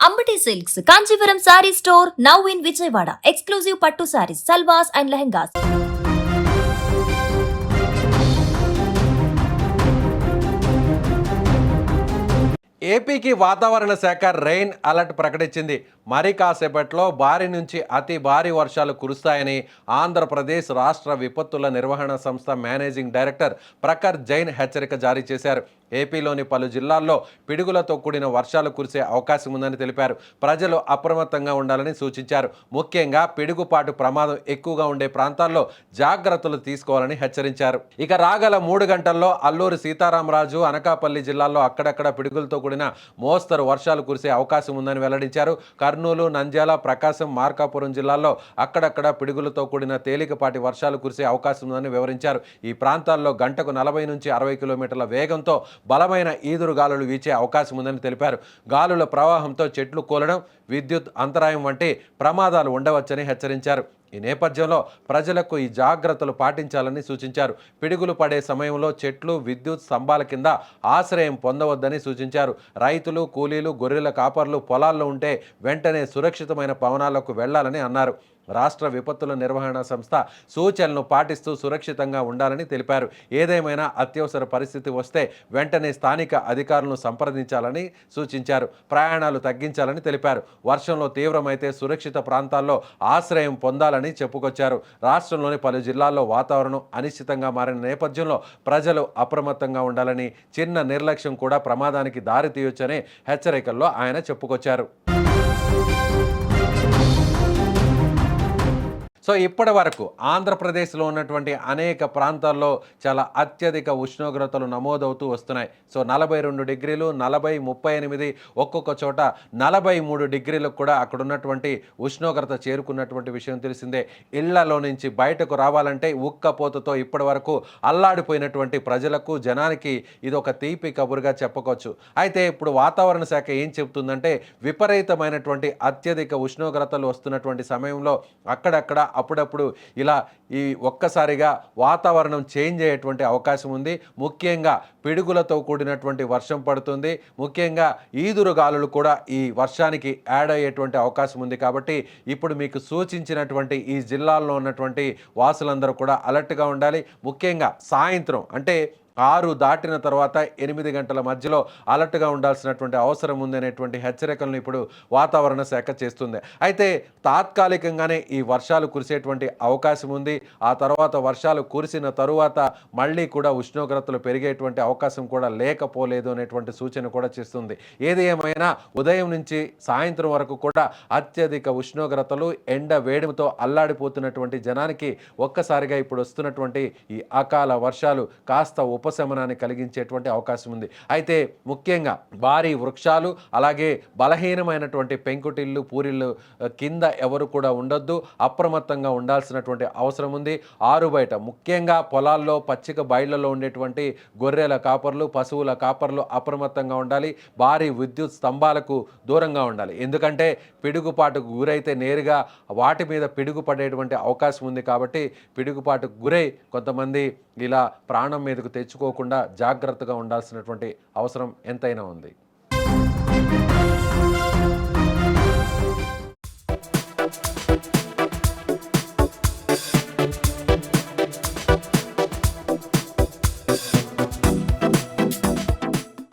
Ambati Silks, Kanchipuram Saree Store, now in Vijayawada. Exclusive Pattu sarees, salwars and lehengas. ఏపీకి వాతావరణ శాఖ rain alert ప్రకటించింది. మరి కాసేపట్లో భారీ నుంచి అతి భారీ వర్షాలు కురుస్తాయని ఆంధ్రప్రదేశ్ రాష్ట్ర విపత్తుల నిర్వహణ సంస్థ మేనేజింగ్ డైరెక్టర్ ప్రఖర్ జైన్ హెచ్చరిక జారీ చేశారు. ఏపీలోని పలు జిల్లాల్లో పిడుగులతో కూడిన వర్షాలు కురిసే అవకాశం ఉందని తెలిపారు. ప్రజలు అప్రమత్తంగా ఉండాలని సూచించారు. ముఖ్యంగా పిడుగుపాటు ప్రమాదం ఎక్కువగా ఉండే ప్రాంతాల్లో జాగ్రత్తలు తీసుకోవాలని హెచ్చరించారు. ఇక రాగల 3 గంటల్లో అల్లూరి సీతారామరాజు, అనకాపల్లి జిల్లాల్లో అక్కడక్కడ పిడుగులతో కూడిన మోస్తరు వర్షాలు కురిసే అవకాశం ఉందని వెల్లడించారు. కర్నూలు, నంద్యాల, ప్రకాశం, మార్కాపురం జిల్లాల్లో అక్కడక్కడ పిడుగులతో కూడిన తేలికపాటి వర్షాలు కురిసే అవకాశం ఉందని వివరించారు. ఈ ప్రాంతాల్లో గంటకు 40 నుంచి 60 కిలోమీటర్ల వేగంతో బలమైన ఈదురు గాలులు వీచే అవకాశం ఉందని తెలిపారు. గాలుల ప్రవాహంతో చెట్లు కూలడం, విద్యుత్ అంతరాయం వంటి ప్రమాదాలు ఉండవచ్చని హెచ్చరించారు. ఈ నేపథ్యంలో ప్రజలకు ఈ జాగ్రత్తలు పాటించాలని సూచించారు. పిడుగులు పడే సమయంలో చెట్లు, విద్యుత్ స్తంభాల కింద ఆశ్రయం పొందవద్దని సూచించారు. రైతులు, కూలీలు, గొర్రెల కాపర్లు పొలాల్లో ఉంటే వెంటనే సురక్షితమైన భవనాలకు వెళ్లాలని అన్నారు. రాష్ట్ర విపత్తుల నిర్వహణ సంస్థ సూచనలను పాటిస్తూ సురక్షితంగా ఉండాలని తెలిపారు. ఏదేమైనా అత్యవసర పరిస్థితి వస్తే వెంటనే స్థానిక అధికారులను సంప్రదించాలని సూచించారు. ప్రయాణాలు తగ్గించాలని తెలిపారు. వర్షంలో తీవ్రమైతే సురక్షిత ప్రాంతాల్లో ఆశ్రయం పొందాలని చెప్పుకొచ్చారు. రాష్ట్రంలోని పలు జిల్లాల్లో వాతావరణం అనిశ్చితంగా మారిన నేపథ్యంలో ప్రజలు అప్రమత్తంగా ఉండాలని, చిన్న నిర్లక్ష్యం కూడా ప్రమాదానికి దారితీయొచ్చని హెచ్చరికల్లో ఆయన చెప్పుకొచ్చారు. సో ఇప్పటి వరకు ఆంధ్రప్రదేశ్లో ఉన్నటువంటి అనేక ప్రాంతాల్లో చాలా అత్యధిక ఉష్ణోగ్రతలు నమోదవుతూ వస్తున్నాయి. సో 42 డిగ్రీలు, 40, 38, ఒక్కొక్క చోట 43 డిగ్రీలకు కూడా అక్కడ ఉన్నటువంటి ఉష్ణోగ్రత చేరుకున్నటువంటి విషయం తెలిసిందే. ఇళ్లలో నుంచి బయటకు రావాలంటే ఉక్కపోతతో ఇప్పటి వరకు అల్లాడిపోయినటువంటి ప్రజలకు, జనానికి ఇది ఒక తీపి కబురుగా చెప్పుకోవచ్చు. అయితే ఇప్పుడు వాతావరణ శాఖ ఏం చెబుతుందంటే, విపరీతమైనటువంటి అత్యధిక ఉష్ణోగ్రతలు వస్తున్నటువంటి సమయంలో అక్కడక్కడ అప్పుడప్పుడు ఇలా ఈ ఒక్కసారిగా వాతావరణం చేంజ్ అయ్యేటువంటి అవకాశం ఉంది. ముఖ్యంగా పిడుగులతో కూడినటువంటి వర్షం పడుతుంది. ముఖ్యంగా ఈదురు గాలులు కూడా ఈ వర్షానికి యాడ్ అయ్యేటువంటి అవకాశం ఉంది. కాబట్టి ఇప్పుడు మీకు సూచించినటువంటి ఈ జిల్లాల్లో ఉన్నటువంటి వాసులందరూ కూడా అలర్ట్గా ఉండాలి. ముఖ్యంగా సాయంత్రం అంటే 6 దాటిన తర్వాత 8 గంటల మధ్యలో అలర్ట్గా ఉండాల్సినటువంటి అవసరం ఉందనేటువంటి హెచ్చరికలను ఇప్పుడు వాతావరణ శాఖ చేస్తుంది. అయితే తాత్కాలికంగానే ఈ వర్షాలు కురిసేటువంటి అవకాశం ఉంది. ఆ తర్వాత వర్షాలు కురిసిన తరువాత మళ్ళీ కూడా ఉష్ణోగ్రతలు పెరిగేటువంటి అవకాశం కూడా లేకపోలేదు అనేటువంటి సూచన కూడా చేస్తుంది. ఏది ఏమైనా ఉదయం నుంచి సాయంత్రం వరకు కూడా అత్యధిక ఉష్ణోగ్రతలు, ఎండ వేడిమితో అల్లాడిపోతున్నటువంటి జనానికి ఒక్కసారిగా ఇప్పుడు వస్తున్నటువంటి ఈ అకాల వర్షాలు కాస్త ఉపశమనాన్ని కలిగించేటువంటి అవకాశం ఉంది. అయితే ముఖ్యంగా భారీ వృక్షాలు, అలాగే బలహీనమైనటువంటి పెంకుటిల్లు, పూరిళ్ళు కింద ఎవరు కూడా ఉండొద్దు. అప్రమత్తంగా ఉండాల్సినటువంటి అవసరం ఉంది. ఆరు బయట ముఖ్యంగా పొలాల్లో, పచ్చిక బయళ్లలో ఉండేటువంటి గొర్రెల కాపర్లు, పశువుల కాపర్లు అప్రమత్తంగా ఉండాలి. భారీ విద్యుత్ స్తంభాలకు దూరంగా ఉండాలి. ఎందుకంటే పిడుగుపాటుకు గురైతే నేరుగా వాటి మీద పిడుగు పడేటువంటి అవకాశం ఉంది. కాబట్టి పిడుగుపాటుకు గురై కొంతమంది ఇలా ప్రాణం మీదకు తెచ్చుకోకుండా జాగ్రత్తగా ఉండాల్సినటువంటి అవసరం ఎంతైనా ఉంది.